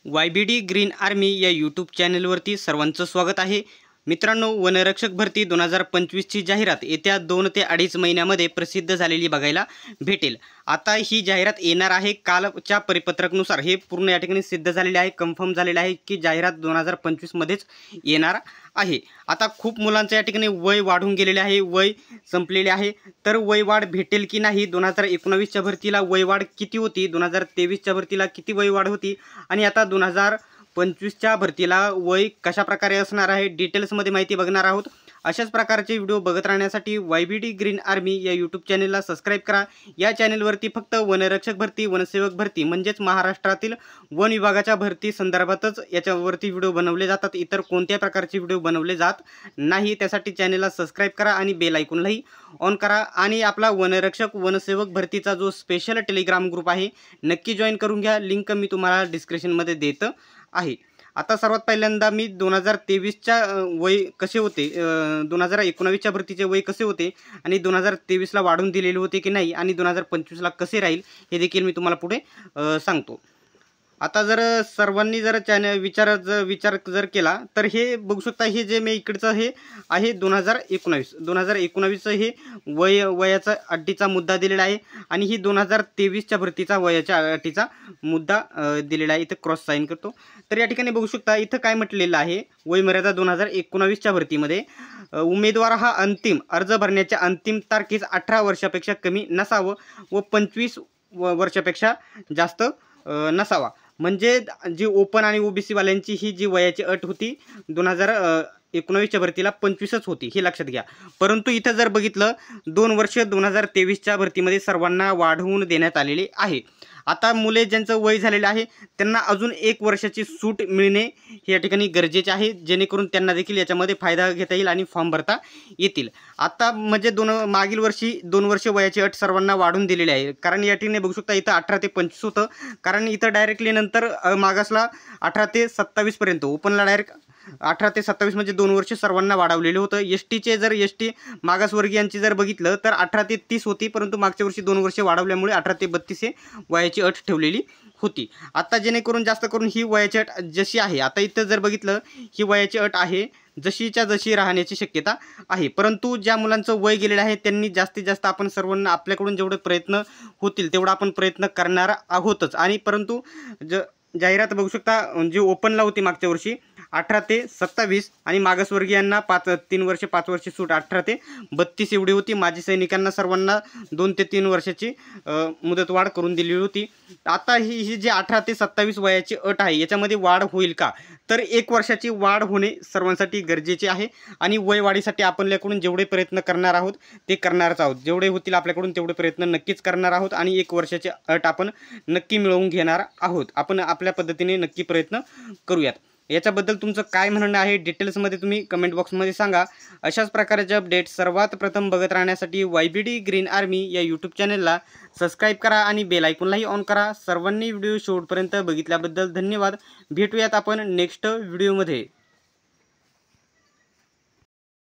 YBD green army या YouTube चॅनलवरती सर्वांचं स्वागत आहे। मित्रांनो, वनरक्षक भरती 2025 ची जाहिरात येत्या 2 ते 2.5 महिन्यामध्ये प्रसिद्ध झालेली बघायला भेटेल। आता ही जाहिरात येणार आहे। कालच्या परिपत्रकनुसार हे पूर्ण या ठिकाणी सिद्ध झालेले आहे, कन्फर्म झालेले आहे की जाहिरात 2025 मध्येच येणार आहे। आता खूप मुलांचं या ठिकाणी वय वाढून गेलेले आहे, वय संपलेले आहे। तर वय वाढ भेटेल की नाही, 2019 च्या भरतीला वय वाढ किती होती, 2023 च्या भरतीला किती वय वाढ होती आणि आता 2025 च्या भरतीला वय कशा प्रकारे असणार आहे, डिटेल्समध्ये माहिती बघणार आहोत। अशाच प्रकारचे व्हिडिओ बघत राहण्यासाठी YBD ग्रीन आर्मी या यूट्यूब चॅनलला सबस्क्राइब करा। या चॅनलवरती फक्त वनरक्षक भरती, वनसेवक भरती म्हणजेच महाराष्ट्रातील वन विभागाच्या भरती संदर्भातच याच्यावरती व्हिडिओ बनवले जातात। इतर कोणत्या प्रकारचे व्हिडिओ बनवले जात नाही। त्यासाठी चॅनलला सबस्क्राइब करा आणि बेल आयकॉनलाही ऑन करा आणि आपला वनरक्षक वनसेवक भरतीचा जो स्पेशल टेलिग्राम ग्रुप आहे नक्की जॉईन करून घ्या। लिंक मी तुम्हाला डिस्क्रिप्शनमध्ये देत आहे। आता सर्वात पहिल्यांदा मी 2023 च्या वय कसे होते, 2019 च्या भरतीचे वय कसे होते आणि 2023 ला वाढून दिलेले होते की नाही आणि 2025 ला कसे राहील हे देखील मी तुम्हाला पुढे सांगतो। आता जर सर्वांनी जर चॅनल विचार जर केला तर हे बघू शकता, हे जे मी इकडचं हे आहे 2019 हे वयाचा अटीचा मुद्दा दिलेला आहे आणि ही 2023 च्या भरतीचा वयाच्या अटीचा मुद्दा दिलेला आहे। इथे क्रॉस साइन करतो तर या ठिकाणी बघू शकता इथं काय म्हटलेलं आहे, वय मर्यादा 2019 च्या भरतीमध्ये उमेदवार हा अंतिम अर्ज भरण्याच्या अंतिम तारखेस 18 वर्षापेक्षा कमी नसावं व 25 वर्षापेक्षा जास्त नसावा। म्हणजे जी ओपन आणि ओबीसी वाल्यांची ही जी वयाची अट होती 2019 च्या भरतीला 25च होती, हे लक्षात घ्या। परंतु इथं जर बघितलं 2 वर्ष 2023 च्या भरतीमध्ये सर्वांना वाढवून देण्यात आलेले आहे। आता मुले ज्यांचं वय झालेलं आहे त्यांना अजून 1 वर्षाची सूट मिळणे हे या ठिकाणी गरजेचे आहे, जेणेकरून त्यांना देखील याच्यामध्ये फायदा घेता येईल आणि फॉर्म भरता येतील। आता म्हणजे मागील वर्षी 2 वर्ष वयाची अट सर्वांना वाढून दिलेली आहे, कारण या ठिकाणी बघू शकता इथं 18 ते 25 होतं, कारण इथं डायरेक्टली नंतर मागासला 18 ते 27 पर्यंत, ओपनला डायरेक्ट 18 ते 27 म्हणजे 2 वर्ष सर्वांना वाढवलेलं होतं। एसटीचे जर एसटी मागासवर्गीयांची जर बघितलं तर 18 ते 30 होती, परंतु मागच्या वर्षी 2 वर्ष वाढवल्यामुळे 18 ते 32 हे वयाची अट ठेवलेली होती। आता जेणेकरून जास्त करून ही वयाची अट जशी आहे, आता इथं जर बघितलं ही वयाची अट आहे जशीच्या जशी राहण्याची शक्यता आहे। परंतु ज्या मुलांचं वय गेलेलं आहे त्यांनी जास्तीत जास्त आपण सर्वांना आपल्याकडून जेवढे प्रयत्न होतील तेवढा आपण प्रयत्न करणार आहोतच। आणि परंतु जाहिरात बघू शकता जी ओपनला होती मागच्या वर्षी 18 ते 27 आणि मागासवर्गीयांना 3 वर्ष 5 वर्ष सूट 18 ते 32 एवढी होती। माजी सैनिकांना सर्वांना 2 ते 3 वर्षाची मुदतवाढ करून दिलेली होती। आता ही जी 18 ते 27 वयाची अट आहे याच्यामध्ये वाढ होईल का, तर 1 वर्षाची वाढ होणे सर्वांसाठी गरजेचे आहे आणि वयवाढीसाठी आपल्याकडून जेवढे प्रयत्न करणार आहोत ते करणारच आहोत। जेवढे होतील आपल्याकडून तेवढे प्रयत्न नक्कीच करणार आहोत आणि 1 वर्षाची अट आपण नक्की मिळवून घेणार आहोत। आपण आपल्या पद्धतीने नक्की प्रयत्न करूयात। याच्याबद्दल तुमचं काय म्हणणं आहे डिटेल्समध्ये तुम्ही कमेंट बॉक्समध्ये सांगा। अशाच प्रकारचे अपडेट सर्वात प्रथम बघत राहण्यासाठी YBD ग्रीन आर्मी या यूट्यूब चॅनलला सबस्क्राइब करा आणि बेल आयकॉनलाही ऑन करा। सर्वांनी व्हिडिओ शेवटपर्यंत बघितल्याबद्दल धन्यवाद। भेटूयात आपण नेक्स्ट व्हिडिओमध्ये।